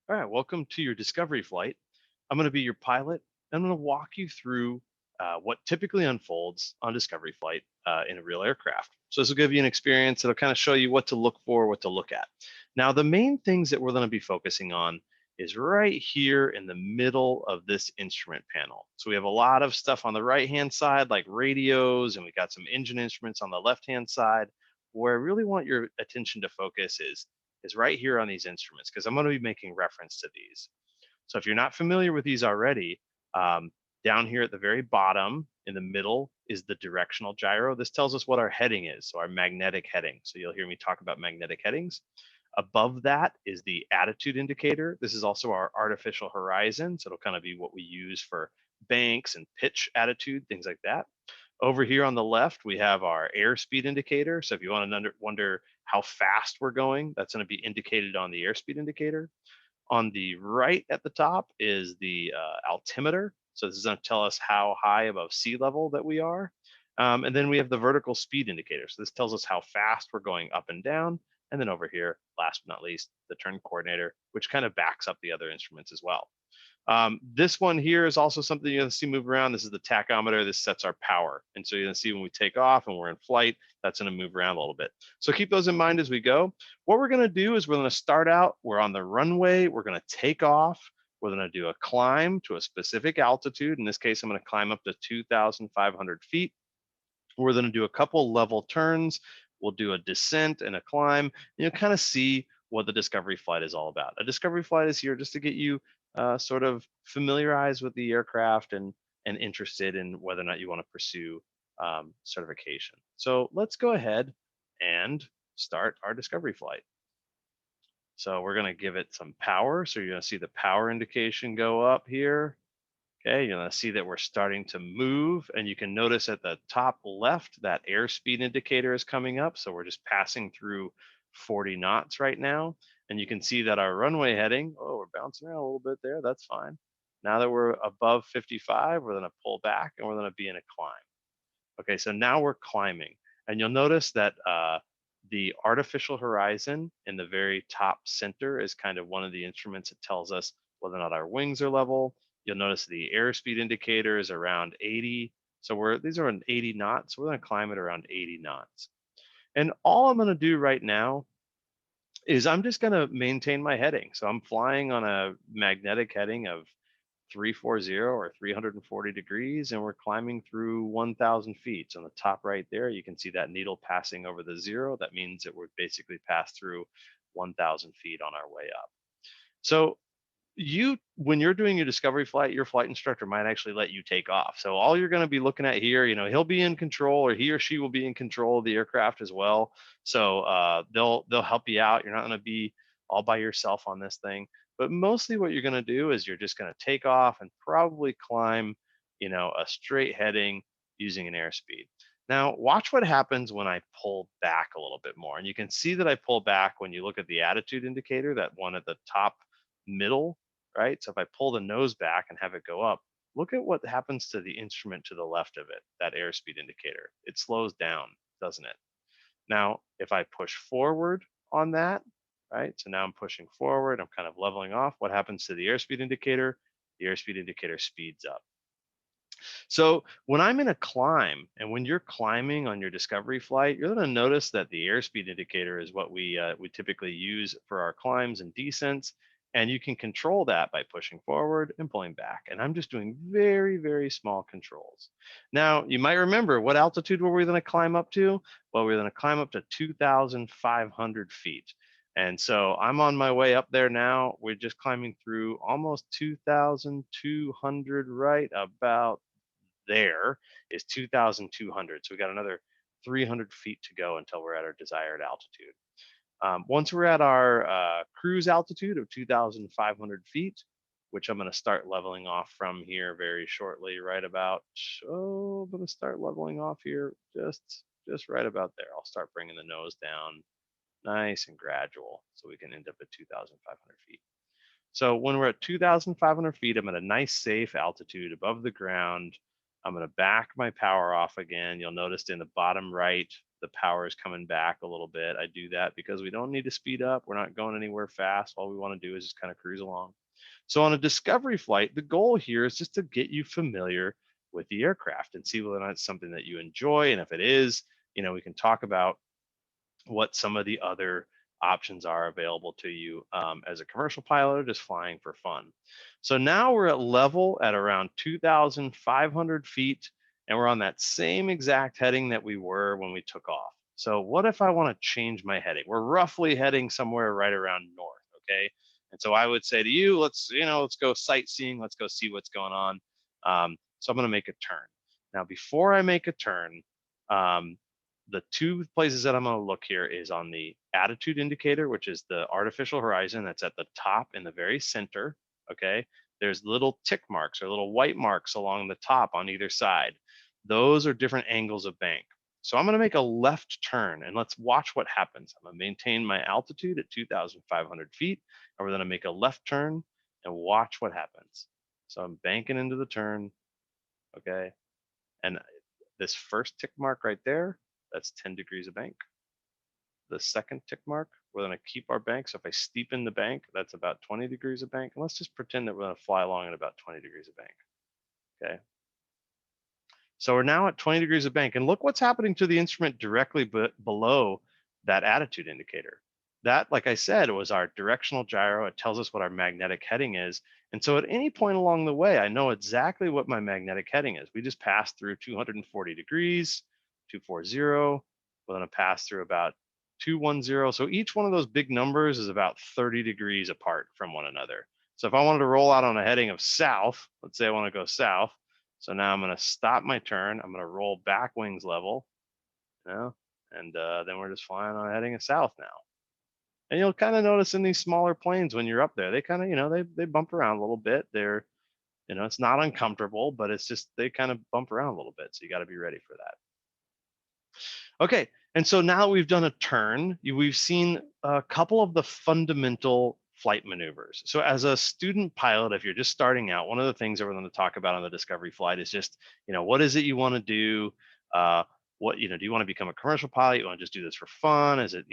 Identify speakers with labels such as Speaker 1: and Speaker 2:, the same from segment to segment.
Speaker 1: All right, welcome to your discovery flight. I'm going to be your pilot. I'm going to walk you through what typically unfolds on discovery flight in a real aircraft. So this will give you an experience that'll kind of show you what to look for, what to look at. Now, the main things that we're going to be focusing on is right here in the middle of this instrument panel. So we have a lot of stuff on the right-hand side, like radios, and we got some engine instruments on the left-hand side. Where I really want your attention to focus is right here on these instruments because I'm going to be making reference to these. So if you're not familiar with these already, um, down here at the very bottom in the middle is the directional gyro. This tells us what our heading is, so our magnetic heading. So you'll hear me talk about magnetic headings. Above that is the attitude indicator. This is also our artificial horizon. So it'll kind of be what we use for banks and pitch attitude, things like that. Over here on the left, we have our airspeed indicator. So if you want to wonder how fast we're going, that's going to be indicated on the airspeed indicator. On the right at the top is the altimeter. So this is going to tell us how high above sea level that we are. And then we have the vertical speed indicator. So this tells us how fast we're going up and down. And then over here, last but not least, the turn coordinator, which kind of backs up the other instruments as well. This one here is also something you're going to see move around. This is the tachometer. This sets our power. And so you're going to see when we take off and we're in flight, that's going to move around a little bit. So keep those in mind as we go. What we're going to do is we're going to start out, we're on the runway, we're going to take off. We're going to do a climb to a specific altitude. In this case, I'm going to climb up to 2,500 feet. We're going to do a couple level turns. We'll do a descent and a climb. You'll kind of see what the discovery flight is all about. A discovery flight is here just to get you sort of familiarized with the aircraft and interested in whether or not you want to pursue certification. So let's go ahead and start our discovery flight. So we're going to give it some power. So you're going to see the power indication go up here. Okay, you're going to see that we're starting to move, and you can notice at the top left that airspeed indicator is coming up. So we're just passing through 40 knots right now. And you can see that our runway heading, oh, we're bouncing around a little bit there. That's fine. Now that we're above 55, we're going to pull back and we're going to be in a climb. Okay, so now we're climbing. And you'll notice that the artificial horizon in the very top center is kind of one of the instruments that tells us whether or not our wings are level. You'll notice the airspeed indicator is around 80. So these are 80 knots. So we're going to climb at around 80 knots. And all I'm going to do right now is I'm just going to maintain my heading. So I'm flying on a magnetic heading of 340 or 340 degrees, and we're climbing through 1,000 feet. So on the top right there, you can see that needle passing over the zero. That means that we're basically passed through 1,000 feet on our way up. So when you're doing your discovery flight, your flight instructor might actually let you take off. So all you're going to be looking at here, he'll be in control, or he or she will be in control of the aircraft as well. So they'll help you out. You're not going to be all by yourself on this thing. But mostly what you're going to do is you're just going to take off and probably climb, a straight heading using an airspeed. Now, watch what happens when I pull back a little bit more. And you can see that I pull back when you look at the attitude indicator, that one at the top middle, right? So if I pull the nose back and have it go up, look at what happens to the instrument to the left of it, that airspeed indicator. It slows down, doesn't it? Now, if I push forward on that, right? So now I'm pushing forward, I'm kind of leveling off. What happens to the airspeed indicator? The airspeed indicator speeds up. So when I'm in a climb, and when you're climbing on your discovery flight, you're going to notice that the airspeed indicator is what we typically use for our climbs and descents, and you can control that by pushing forward and pulling back. And I'm just doing very, very small controls. Now you might remember, what altitude were we going to climb up to? Well, we're going to climb up to 2,500 feet. And so I'm on my way up there now. We're just climbing through almost 2,200, right about there is 2,200. So we got another 300 feet to go until we're at our desired altitude. Once we're at our cruise altitude of 2,500 feet, which I'm going to start leveling off from here very shortly, right about, I'm going to start leveling off here just right about there. I'll start bringing the nose down nice and gradual so we can end up at 2,500 feet. So when we're at 2,500 feet, I'm at a nice safe altitude above the ground. I'm going to back my power off again. You'll notice in the bottom right, the power is coming back a little bit. I do that because we don't need to speed up. We're not going anywhere fast. All we want to do is just kind of cruise along. So on a discovery flight, the goal here is just to get you familiar with the aircraft and see whether or not it's something that you enjoy. And if it is, we can talk about what some of the other options are available to you as a commercial pilot or just flying for fun. So now we're at level at around 2,500 feet, and we're on that same exact heading that we were when we took off. So what if I want to change my heading? We're roughly heading somewhere right around north, okay? And so I would say to you, let's go sightseeing, let's go see what's going on. So I'm going to make a turn. Now, before I make a turn, um, the two places that I'm going to look here is on the attitude indicator, which is the artificial horizon that's at the top in the very center. Okay. There's little tick marks or little white marks along the top on either side. Those are different angles of bank. So I'm going to make a left turn and let's watch what happens. I'm going to maintain my altitude at 2,500 feet and we're going to make a left turn and watch what happens. So I'm banking into the turn. Okay. And this first tick mark right there, that's 10 degrees of bank. The second tick mark, we're going to keep our bank. So if I steepen the bank, that's about 20 degrees of bank. And let's just pretend that we're going to fly along at about 20 degrees of bank. Okay. So we're now at 20 degrees of bank. And look what's happening to the instrument directly below that attitude indicator. That, like I said, was our directional gyro. It tells us what our magnetic heading is. And so at any point along the way, I know exactly what my magnetic heading is. We just passed through 240 degrees, 240. We're going to pass through about 210. So each one of those big numbers is about 30 degrees apart from one another. So if I wanted to roll out on a heading of south, let's say I want to go south. So now I'm going to stop my turn. I'm going to roll back wings level, and then we're just flying on heading south now. And you'll kind of notice in these smaller planes when you're up there, they kind of, they bump around a little bit. They're, it's not uncomfortable, but it's just they kind of bump around a little bit. So you got to be ready for that. Okay, and so now we've done a turn. We've seen a couple of the fundamental flight maneuvers. So as a student pilot, if you're just starting out, one of the things that we're going to talk about on the discovery flight is just, what is it you want to do? Do you want to become a commercial pilot? You want to just do this for fun? Is it,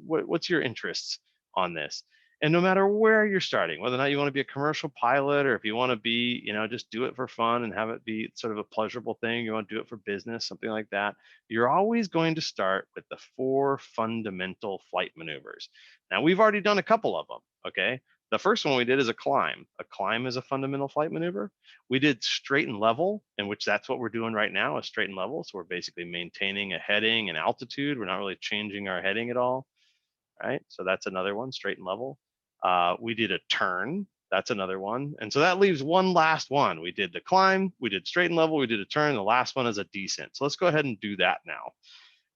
Speaker 1: what's your interests on this? And no matter where you're starting, whether or not you want to be a commercial pilot or if you want to be, just do it for fun and have it be sort of a pleasurable thing, you want to do it for business, something like that, you're always going to start with the 4 fundamental flight maneuvers. Now, we've already done a couple of them, okay? The first one we did is a climb. A climb is a fundamental flight maneuver. We did straight and level, in which that's what we're doing right now, is straight and level. So we're basically maintaining a heading and altitude. We're not really changing our heading at all, right? So that's another one, straight and level. We did a turn. That's another one. And so that leaves one last one. We did the climb, we did straight and level, we did a turn. The last one is a descent. So let's go ahead and do that now.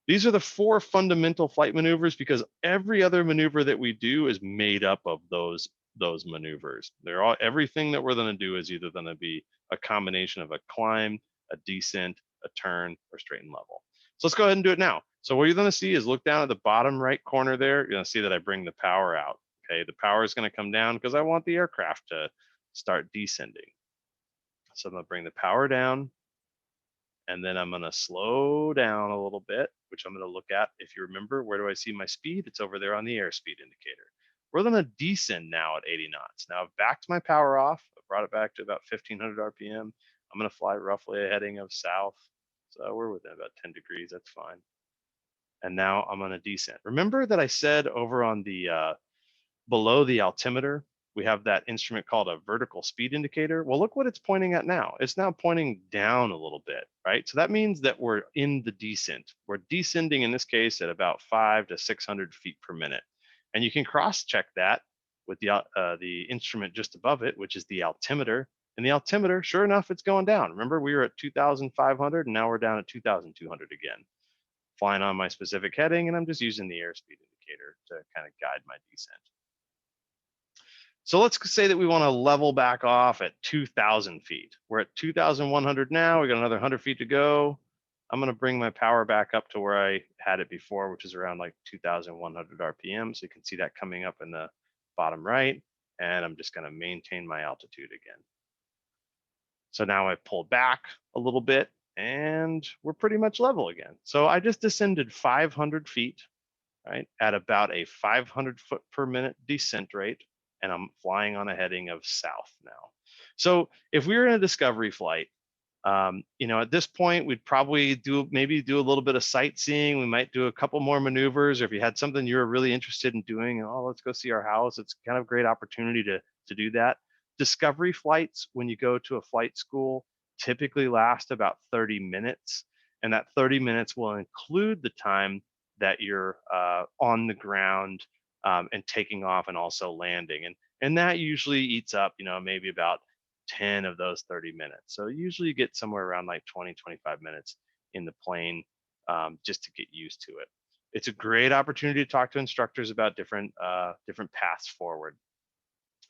Speaker 1: These are the 4 fundamental flight maneuvers because every other maneuver that we do is made up of those maneuvers. Everything that we're going to do is either going to be a combination of a climb, a descent, a turn, or straight and level. So let's go ahead and do it now. So what you're going to see is look down at the bottom right corner there. You're going to see that I bring the power out. Okay, the power is going to come down because I want the aircraft to start descending. So I'm going to bring the power down, and then I'm going to slow down a little bit, which I'm going to look at. If you remember, where do I see my speed? It's over there on the airspeed indicator. We're going to descend now at 80 knots. Now I've backed my power off. I've brought it back to about 1500 RPM. I'm going to fly roughly a heading of south. So we're within about 10 degrees. That's fine. And now I'm going to descend. Remember that I said over on the below the altimeter, we have that instrument called a vertical speed indicator. Well, look what it's pointing at now. It's now pointing down a little bit, right? So that means that we're in the descent. We're descending in this case at about 500 to 600 feet per minute. And you can cross-check that with the instrument just above it, which is the altimeter. And the altimeter, sure enough, it's going down. Remember, we were at 2,500 and now we're down at 2,200 again. Flying on my specific heading, and I'm just using the airspeed indicator to kind of guide my descent. So let's say that we want to level back off at 2,000 feet. We're at 2,100 now. We got another 100 feet to go. I'm going to bring my power back up to where I had it before, which is around like 2,100 RPM. So you can see that coming up in the bottom right. And I'm just going to maintain my altitude again. So now I pull back a little bit. and we're pretty much level again. So I just descended 500 feet, right, at about a 500 foot per minute descent rate, and I'm flying on a heading of south now. So if we were in a discovery flight, at this point, we'd probably do a little bit of sightseeing. We might do a couple more maneuvers, or if you had something you were really interested in doing, oh, let's go see our house. It's kind of a great opportunity to do that. Discovery flights, when you go to a flight school, typically last about 30 minutes, and that 30 minutes will include the time that you're on the ground and taking off and also landing, and that usually eats up, maybe about 10 of those 30 minutes. So usually you get somewhere around like 20, 25 minutes in the plane just to get used to it. It's a great opportunity to talk to instructors about different paths forward.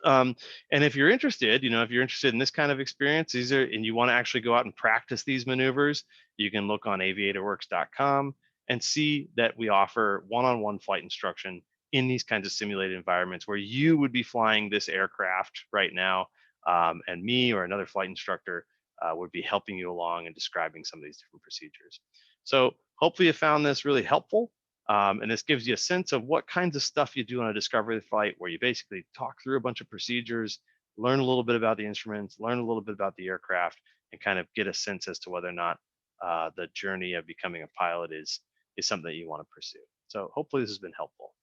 Speaker 1: Um, and if you're interested, if you're interested in this kind of experience, and you want to actually go out and practice these maneuvers, you can look on aviatorworks.com and see that we offer one-on-one flight instruction in these kinds of simulated environments where you would be flying this aircraft right now, and me or another flight instructor would be helping you along and describing some of these different procedures. So hopefully you found this really helpful. And this gives you a sense of what kinds of stuff you do on a discovery flight, where you basically talk through a bunch of procedures, learn a little bit about the instruments, learn a little bit about the aircraft, and kind of get a sense as to whether or not the journey of becoming a pilot is something that you want to pursue. So hopefully this has been helpful.